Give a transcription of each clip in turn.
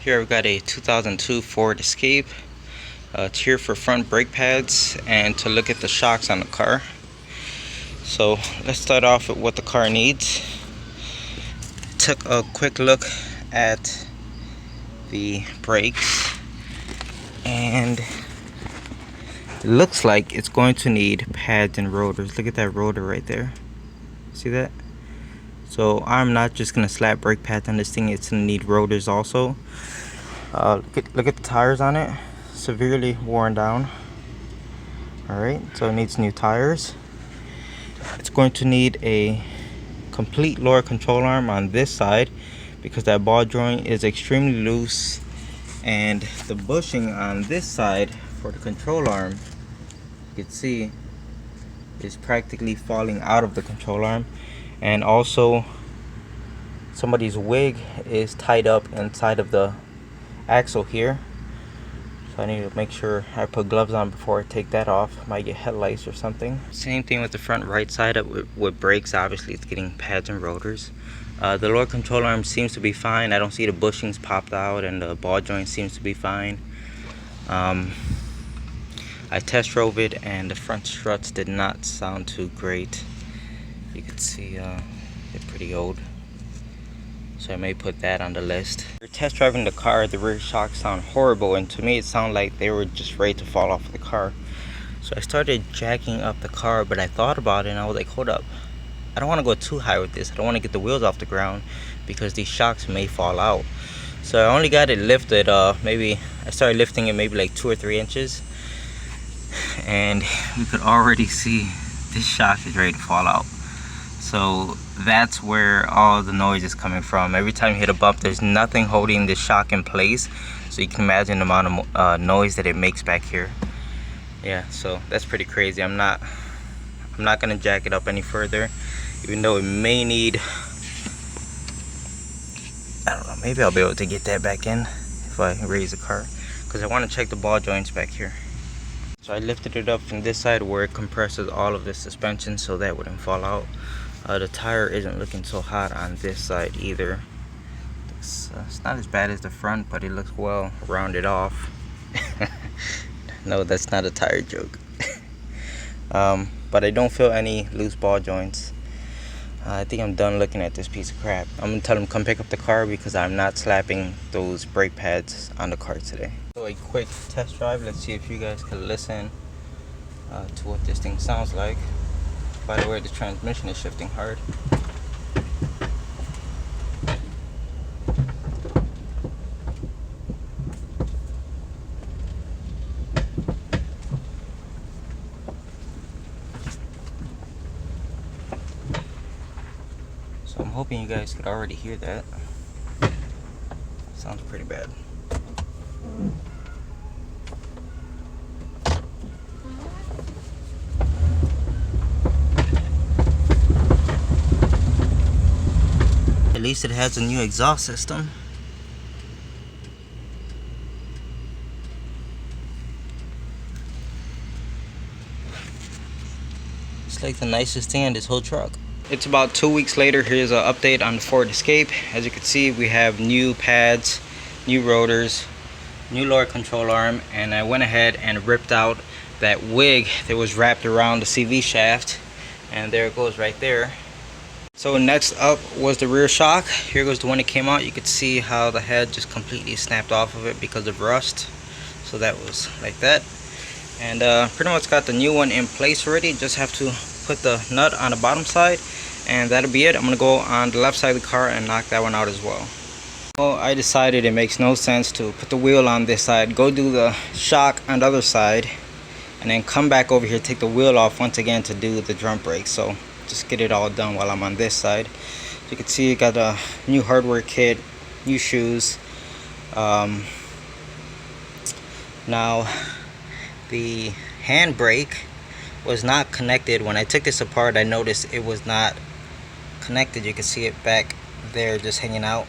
Here we've got a 2002 Ford Escape. It's here for front brake pads and to look at the shocks on the car. So let's start off with what the car needs. Took a quick look at the brakes and it looks like it's going to need pads and rotors. Look at that rotor right there. See that? So I'm not just gonna slap brake pads on this thing, it's gonna need rotors also. Look at the tires on it, severely worn down. Alright, so it needs new tires. It's going to need a complete lower control arm on this side because that ball joint is extremely loose, and the bushing on this side for the control arm, you can see, is practically falling out of the control arm. And also somebody's wig is tied up inside of the axle here, so I need to make sure I put gloves on before I take that off. Might get head lice or something. Same thing with the front right side with brakes. Obviously it's getting pads and rotors. The lower control arm seems to be fine. I don't see the bushings popped out, and the ball joint seems to be fine. I test drove it and the front struts did not sound too great. You can see they're pretty old, so I may put that on the list. Test driving the car, the rear shocks sound horrible, and to me it sounded like they were just ready to fall off of the car. So I started jacking up the car, but I thought about it and I was like, hold up, I don't want to go too high with this. I don't want to get the wheels off the ground because these shocks may fall out. So I only got it lifted, maybe I started lifting it maybe like 2 or 3 inches, and you could already see this shock is ready to fall out. So that's where all the noise is coming from. Every time you hit a bump, there's nothing holding the shock in place. So you can imagine the amount of noise that it makes back here. Yeah, so that's pretty crazy. I'm not gonna jack it up any further, even though it may need, I don't know, maybe I'll be able to get that back in if I raise the car, because I want to check the ball joints back here. So I lifted it up from this side where it compresses all of the suspension so that wouldn't fall out. The tire isn't looking so hot on this side either. It's not as bad as the front, but it looks well rounded off. No, that's not a tire joke. But I don't feel any loose ball joints. I think I'm done looking at this piece of crap. I'm gonna tell them come pick up the car because I'm not slapping those brake pads on the car today. So a quick test drive. Let's see if you guys can listen to what this thing sounds like. By the way, the transmission is shifting hard. So I'm hoping you guys could already hear that. Sounds pretty bad. At least it has a new exhaust system. It's like the nicest thing in this whole truck. It's about 2 weeks later. Here's an update on the Ford Escape. As you can see, we have new pads, new rotors, new lower control arm, and I went ahead and ripped out that wig that was wrapped around the CV shaft, and there it goes right there. So next up was the rear shock. Here goes the one that came out. You could see how the head just completely snapped off of it because of rust. So that was like that. And pretty much got the new one in place already. Just have to put the nut on the bottom side, and that'll be it. I'm gonna go on the left side of the car and knock that one out as well. Well, I decided it makes no sense to put the wheel on this side, go do the shock on the other side, and then come back over here, take the wheel off once again to do the drum brakes. So just get it all done while I'm on this side. So you can see you got a new hardware kit, new shoes. Now the handbrake was not connected. When I took this apart, I noticed it was not connected. You can see it back there just hanging out.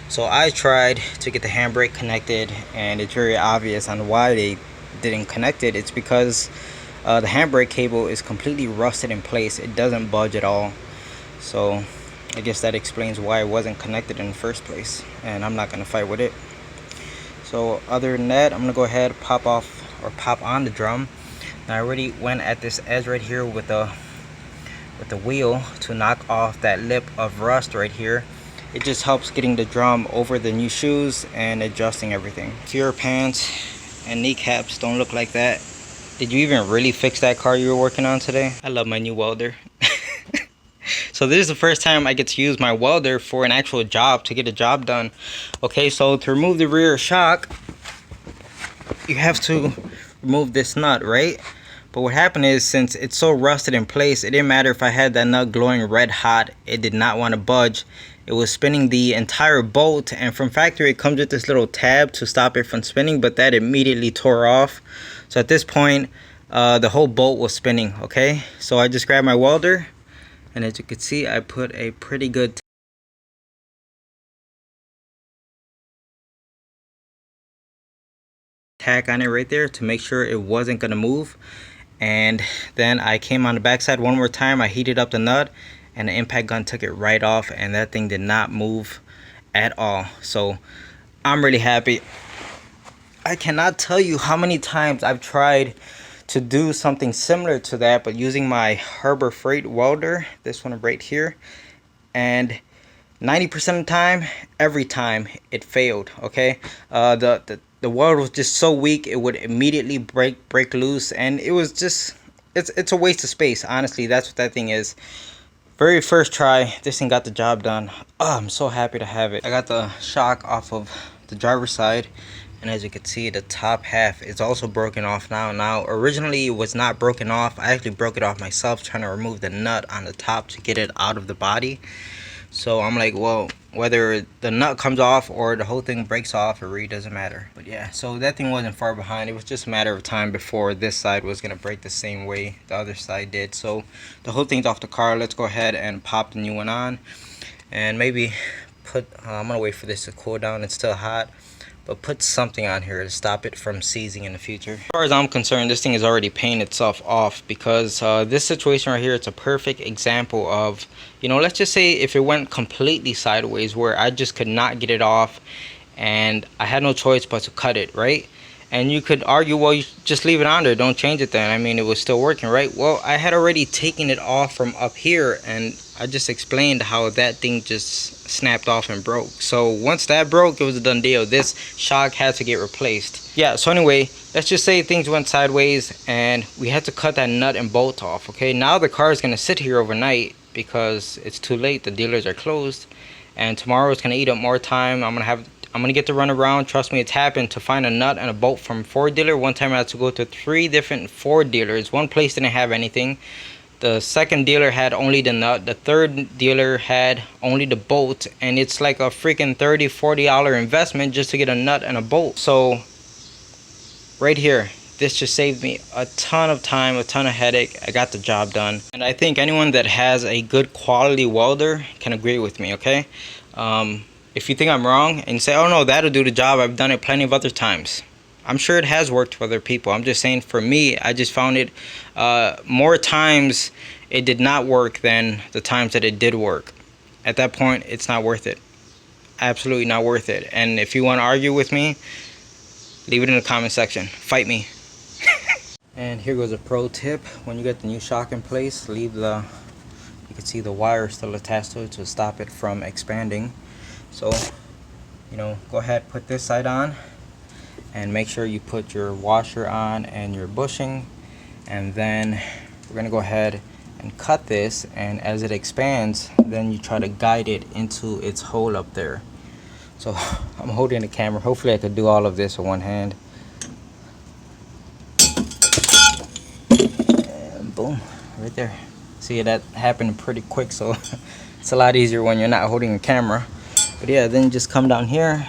So I tried to get the handbrake connected, and it's very obvious on why they didn't connect it. It's because the handbrake cable is completely rusted in place. It doesn't budge at all. So I guess that explains why it wasn't connected in the first place, and I'm not gonna fight with it. So other than that, I'm gonna go ahead, pop off or pop on the drum. Now I already went at this edge right here with the wheel to knock off that lip of rust right here. It just helps getting the drum over the new shoes and adjusting everything. If your pants and kneecaps don't look like that, did you even really fix that car you were working on today? I love my new welder. So this is the first time I get to use my welder for an actual job, to get a job done. Okay, so to remove the rear shock, you have to remove this nut, right? But what happened is, since it's so rusted in place, it didn't matter if I had that nut glowing red hot, it did not want to budge. It was spinning the entire bolt, and from factory it comes with this little tab to stop it from spinning, but that immediately tore off. So at this point, the whole bolt was spinning. Okay, so I just grabbed my welder, and as you can see, I put a pretty good tack on it right there to make sure it wasn't gonna move. And then I came on the backside one more time. I heated up the nut, and the impact gun took it right off, and that thing did not move at all. So I'm really happy. I cannot tell you how many times I've tried to do something similar to that, but using my Harbor Freight welder, this one right here, and 90% of the time, every time it failed. Okay, the welder was just so weak, it would immediately break loose, and it was just, it's a waste of space. Honestly, that's what that thing is. Very first try, this thing got the job done. Oh, I'm so happy to have it. I got the shock off of the driver's side, and as you can see, the top half is also broken off now. Originally it was not broken off. I actually broke it off myself trying to remove the nut on the top to get it out of the body. So I'm like, well, whether the nut comes off or the whole thing breaks off, it really doesn't matter. But yeah, so that thing wasn't far behind. It was just a matter of time before this side was gonna break the same way the other side did. So the whole thing's off the car. Let's go ahead and pop the new one on, and maybe put I'm gonna wait for this to cool down. It's still hot, but put something on here to stop it from seizing in the future. As far as I'm concerned, this thing is already paying itself off, because this situation right here, it's a perfect example of, you know, let's just say if it went completely sideways where I just could not get it off and I had no choice but to cut it, right? And you could argue, well, you just leave it on there, don't change it then. I mean, it was still working, right? Well, I had already taken it off from up here, and I just explained how that thing just snapped off and broke. So once that broke, it was a done deal. This shock had to get replaced. Yeah, so anyway, let's just say things went sideways and we had to cut that nut and bolt off. Okay, now the car is going to sit here overnight because it's too late. The dealers are closed, and tomorrow it's going to eat up more time. I'm gonna get to run around. Trust me, it's happened, to find a nut and a bolt from Ford dealer. One time I had to go to 3 different Ford dealers. One place didn't have anything. The second dealer had only the nut. The third dealer had only the bolt, and it's like a freaking $30-40 investment just to get a nut and a bolt. So right here, this just saved me a ton of time, a ton of headache. I got the job done, and I think anyone that has a good quality welder can agree with me. Okay, if you think I'm wrong and say, oh no, that'll do the job, I've done it plenty of other times. I'm sure it has worked for other people. I'm just saying, for me, I just found it more times it did not work than the times that it did work. At that point, it's not worth it. Absolutely not worth it. And if you want to argue with me, leave it in the comment section. Fight me. And here goes a pro tip. When you get the new shock in place, leave you can see the wire still attached to it to stop it from expanding. So, you know, go ahead, put this side on, and make sure you put your washer on and your bushing, and then we're gonna go ahead and cut this, and as it expands, then you try to guide it into its hole up there. So I'm holding the camera. Hopefully I could do all of this with one hand. And boom, right there. See, that happened pretty quick, so it's a lot easier when you're not holding a camera. But yeah, then just come down here,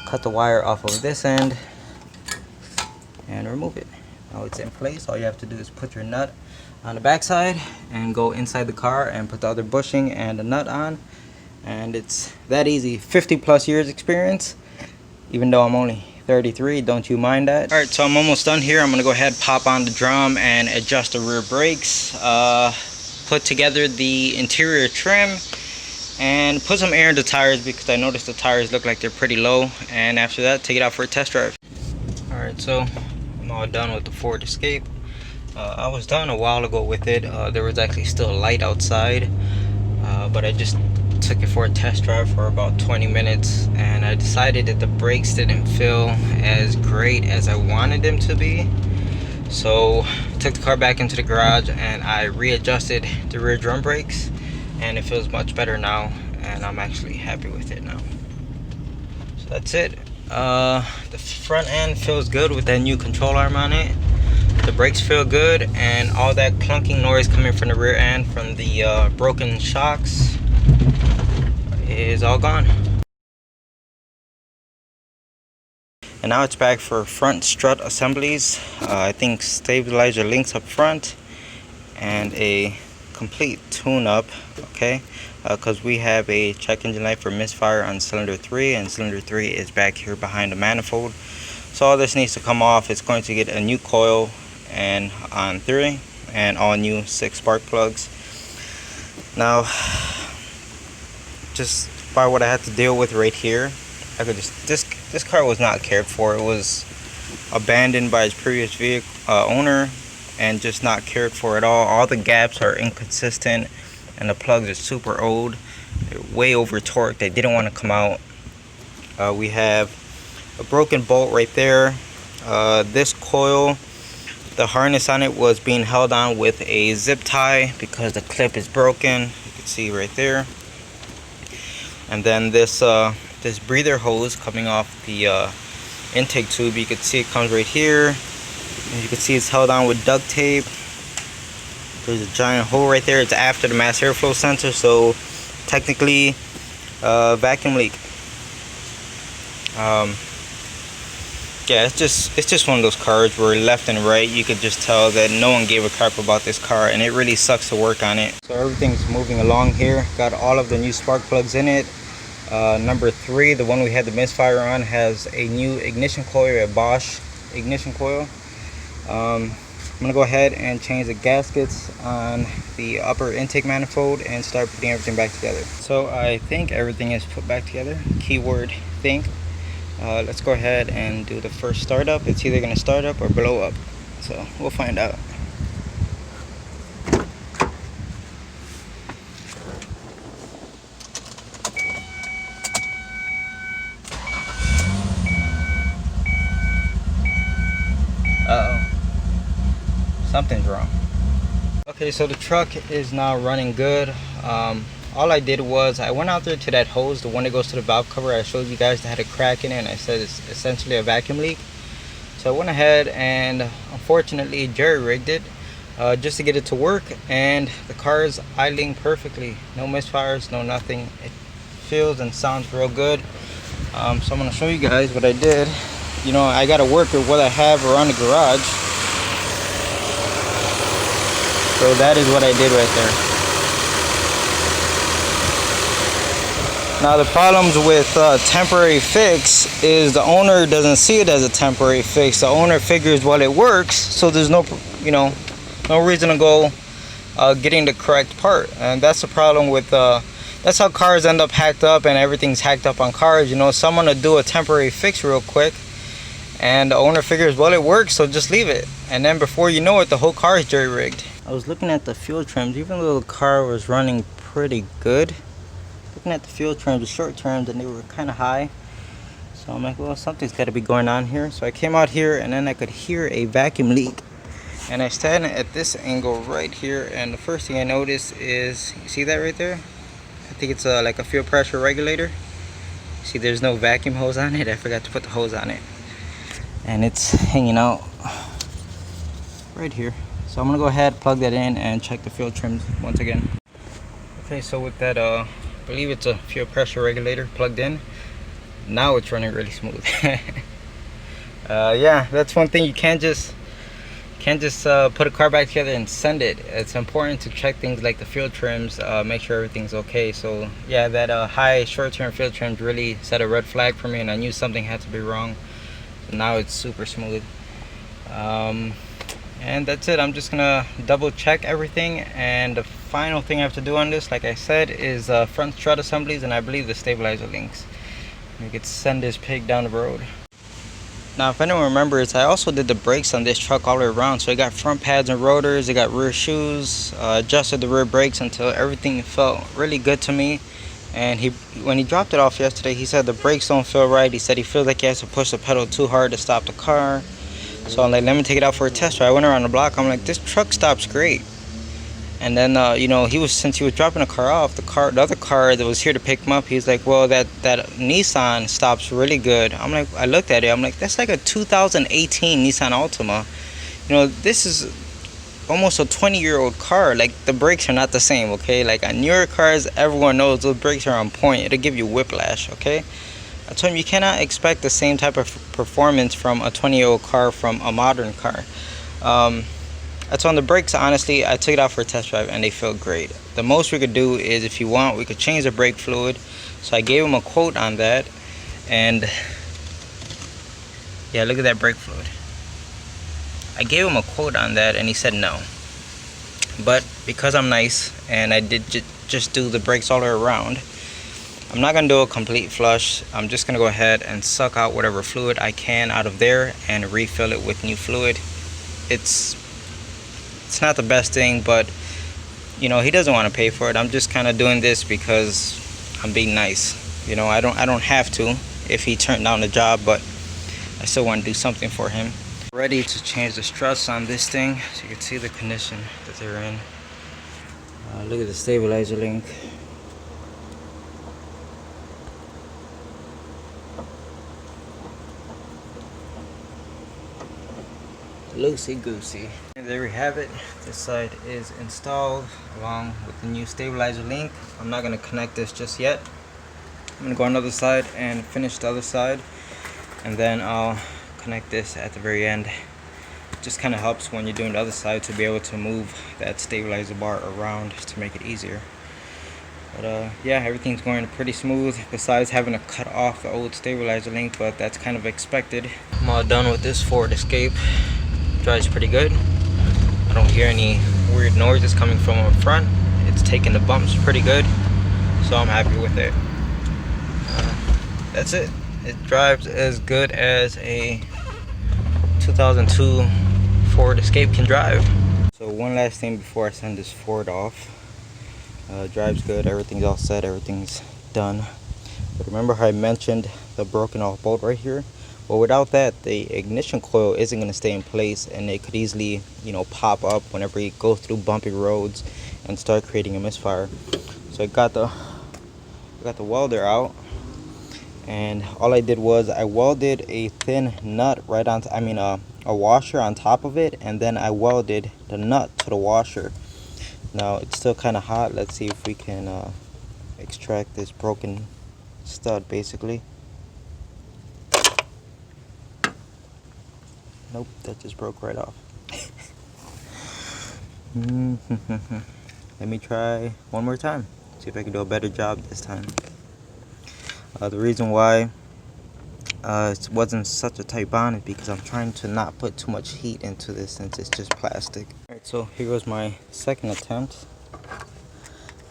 cut the wire off of this end, and remove it. Now it's in place. All you have to do is put your nut on the back side and go inside the car and put the other bushing and the nut on, and it's that easy. 50+ years experience, even though I'm only 33. Don't you mind that? All right, so I'm almost done here. I'm gonna go ahead, pop on the drum, and adjust the rear brakes, put together the interior trim, and put some air in the tires because I noticed the tires look like they're pretty low. And after that, take it out for a test drive. Alright, so I'm all done with the Ford Escape. I was done a while ago with it. There was actually still light outside, but I just took it for a test drive for about 20 minutes, and I decided that the brakes didn't feel as great as I wanted them to be. So I took the car back into the garage and I readjusted the rear drum brakes, and it feels much better now, and I'm actually happy with it now. So that's it. The front end feels good with that new control arm on it. The brakes feel good, and all that clunking noise coming from the rear end from the broken shocks is all gone. And now it's back for front strut assemblies. I think stabilizer links up front and a complete tune-up, okay? Because we have a check engine light for misfire on cylinder 3, and cylinder 3 is back here behind the manifold. So all this needs to come off. It's going to get a new coil and on 3 and all new 6 spark plugs. Now, just by what I had to deal with right here, I could just this car was not cared for. It was abandoned by its previous vehicle owner and just not cared for at all. The gaps are inconsistent and the plugs are super old. They're way over torqued. They didn't want to come out. We have a broken bolt right there. This coil, the harness on it was being held on with a zip tie because the clip is broken. You can see right there. And then this breather hose coming off the intake tube, you can see it comes right here. And you can see it's held on with duct tape. There's a giant hole right there. It's after the mass airflow sensor, so technically vacuum leak. Yeah, it's just one of those cars where left and right you could just tell that no one gave a crap about this car, and it really sucks to work on it. So everything's moving along here. Got all of the new spark plugs in it. Number 3, the one we had the misfire on, has a new ignition coil, a Bosch ignition coil. I'm gonna go ahead and change the gaskets on the upper intake manifold and start putting everything back together. So I think everything is put back together. Keyword think. Let's go ahead and do the first startup. It's either gonna start up or blow up, so we'll find out. Something's wrong. Okay, so the truck is now running good. All I did was I went out there to that hose, the one that goes to the valve cover. I showed you guys that had a crack in it, and I said it's essentially a vacuum leak. So I went ahead and unfortunately jerry-rigged it just to get it to work, and the car is idling perfectly. No misfires, no nothing. It feels and sounds real good. So I'm gonna show you guys what I did. You know, I gotta work with what I have around the garage. So that is what I did right there. Now the problems with temporary fix is the owner doesn't see it as a temporary fix. The owner figures, well, it works, so there's no, no reason to go getting the correct part. And that's the problem with, that's how cars end up hacked up, and everything's hacked up on cars. You know, someone will do a temporary fix real quick, and the owner figures, well, it works, so just leave it. And then before you know it, the whole car is jerry-rigged. I was looking at the fuel trims, even though the car was running pretty good. Looking at the fuel trims, the short trims, and they were kind of high. So I'm like, well, something's got to be going on here. So I came out here, and then I could hear a vacuum leak. And I stand at this angle right here, and the first thing I noticed is, you see that right there? I think it's like a fuel pressure regulator. See, there's no vacuum hose on it. I forgot to put the hose on it. And it's hanging out right here. So I'm gonna go ahead, plug that in, and check the fuel trims once again. Okay, so with that, I believe it's a fuel pressure regulator plugged in. Now it's running really smooth. Yeah, that's one thing. You can't just put a car back together and send it. It's important to check things like the fuel trims, make sure everything's okay. So yeah, that high short-term fuel trims really set a red flag for me, and I knew something had to be wrong. So now it's super smooth. And that's it. I'm just gonna double check everything, and the final thing I have to do on this, like I said, is front strut assemblies and I believe the stabilizer links. We could send this pig down the road. Now, if anyone remembers, I also did the brakes on this truck all the way around. So it got front pads and rotors, it got rear shoes, adjusted the rear brakes until everything felt really good to me. And when he dropped it off yesterday, he said the brakes don't feel right. He said he feels like he has to push the pedal too hard to stop the car. So I'm like, let me take it out for a test ride. I went around the block. I'm like, this truck stops great. And then, you know, since he was dropping the car off, the other car that was here to pick him up, he's like, well, that Nissan stops really good. I'm like, I looked at it. I'm like, that's like a 2018 Nissan Altima. You know, this is almost a 20-year-old car. Like, the brakes are not the same, okay? Like, on newer cars, everyone knows those brakes are on point. It'll give you whiplash, okay? I told him you cannot expect the same type of performance from a 20-year-old car from a modern car. I told him the brakes, honestly, I took it out for a test drive and they feel great. The most we could do is, if you want, we could change the brake fluid. So I gave him a quote on that. And yeah, look at that brake fluid. I gave him a quote on that and he said no. But because I'm nice and I did just do the brakes all the way around, I'm not going to do a complete flush. I'm just going to go ahead and suck out whatever fluid I can out of there and refill it with new fluid. It's not the best thing, but you know, he doesn't want to pay for it. I'm just kind of doing this because I'm being nice. You know, I don't have to if he turned down the job, but I still want to do something for him. Ready to change the struts on this thing so you can see the condition that they're in. Look at the stabilizer link. Loosey goosey. And there we have it. This side is installed along with the new stabilizer link. I'm not going to connect this just yet. I'm going to go on the other side and finish the other side, and then I'll connect this at the very end. It just kind of helps when you're doing the other side to be able to move that stabilizer bar around to make it easier. But yeah, everything's going pretty smooth besides having to cut off the old stabilizer link, but that's kind of expected. I'm all done with this Ford Escape. Drives pretty good. I don't hear any weird noises coming from up front. It's taking the bumps pretty good, so I'm happy with it. That's it. It drives as good as a 2002 Ford Escape can drive. So one last thing before I send this Ford off. Drives good, everything's all set, everything's done. But remember how I mentioned the broken off bolt right here? Well, without that, the ignition coil isn't going to stay in place, and it could easily, you know, pop up whenever you go through bumpy roads and start creating a misfire. So I got the welder out, and all I did was I welded a thin nut right on, a washer on top of it, and then I welded the nut to the washer. Now it's still kind of hot. Let's see if we can extract this broken stud, basically. Nope, that just broke right off. Let me try one more time. See if I can do a better job this time. The reason why it wasn't such a tight bond is because I'm trying to not put too much heat into this since it's just plastic. Alright, so here goes my second attempt.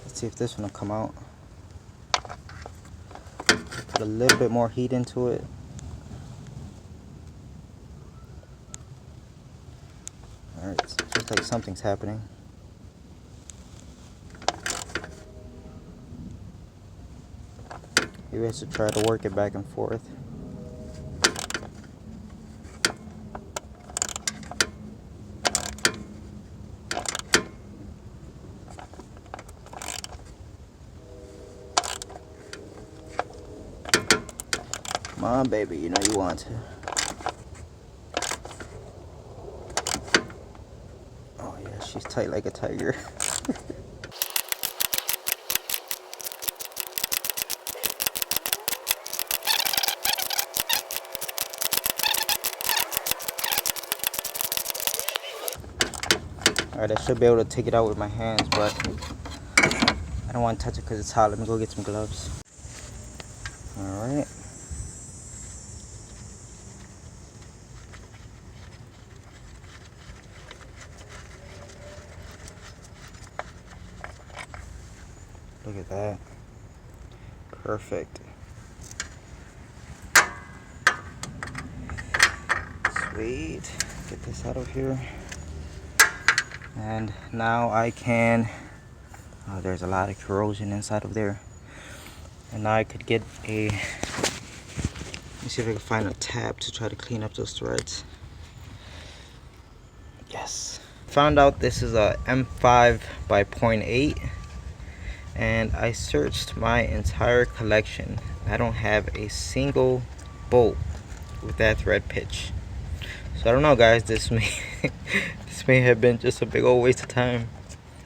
Let's see if this one will come out. Put a little bit more heat into it. Alright, so it looks like something's happening. Maybe I should try to work it back and forth. Come on, baby, you know you want to. Oh yeah, she's tight like a tiger. Alright, I should be able to take it out with my hands, but I don't want to touch it because it's hot. Let me go get some gloves. Alright. Perfect. Sweet. Get this out of here. And now I can, oh, there's a lot of corrosion inside of there. And now I could get a, let me see if I can find a tab to try to clean up those threads. Yes. Found out this is a M5 by 0.8. And I searched my entire collection. I don't have a single bolt with that thread pitch. So I don't know, guys, this may this may have been just a big old waste of time.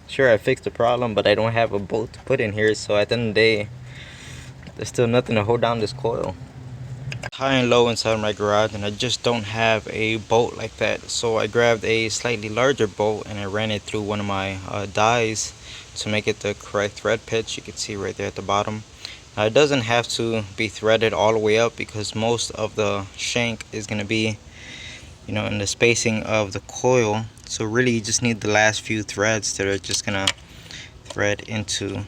Sure, I fixed the problem, but I don't have a bolt to put in here, so at the end of the day, there's still nothing to hold down this coil. High and low inside my garage, and I just don't have a bolt like that, so I grabbed a slightly larger bolt and I ran it through one of my dies to make it the correct thread pitch. You can see right there at the bottom. Now, it doesn't have to be threaded all the way up because most of the shank is going to be, you know, in the spacing of the coil. So really you just need the last few threads that are just going to thread into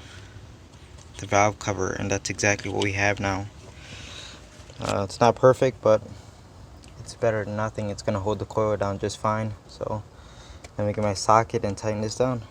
the valve cover, and that's exactly what we have now. It's not perfect, but it's better than nothing. It's going to hold the coil down just fine. So let me get my socket and tighten this down.